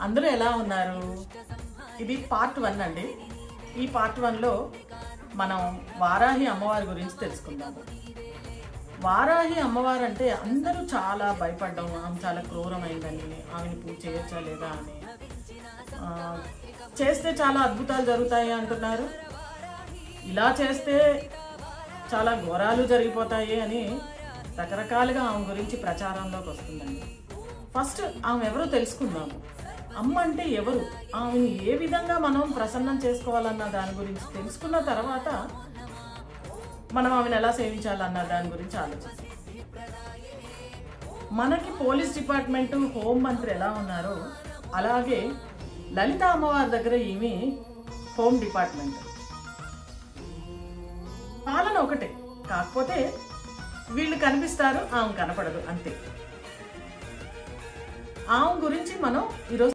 అందరూ ఎలా ఉన్నారు? ఇది పార్ట్ 1 అండి. ఈ పార్ట్ 1లో మనం వారాహి అమ్మవారి గురించి తెలుసుకుందాము. వారాహి అమ్మవారు అంటే అందరూ చాలా భయపడ్డం, ఆమె చాలా క్రూరమైందని, ఆమెను పూజ చేయొచ్చా లేదా అని, చేస్తే చాలా అద్భుతాలు జరుగుతాయి అంటున్నారు, ఇలా చేస్తే చాలా ఘోరాలు జరిగిపోతాయి అని రకరకాలుగా ఆమె గురించి ప్రచారంలోకి వస్తుందండి. ఫస్ట్ ఆమె ఎవరో తెలుసుకుందాము. అమ్మ అంటే ఎవరు, ఆమెను ఏ విధంగా మనం ప్రసన్నం చేసుకోవాలన్న దాని గురించి తెలుసుకున్న తర్వాత మనం ఆమెను ఎలా సేవించాలన్న దాని గురించి ఆలోచిస్తాం. మనకి పోలీస్ డిపార్ట్మెంటు, హోం మంత్రి ఎలా ఉన్నారో అలాగే లలిత అమ్మవారి దగ్గర ఈమె హోమ్ డిపార్ట్మెంట్. పాలన ఒకటే, కాకపోతే వీళ్ళు కనిపిస్తారు, ఆమె కనపడదు అంతే. ఆమె గురించి మనం ఈరోజు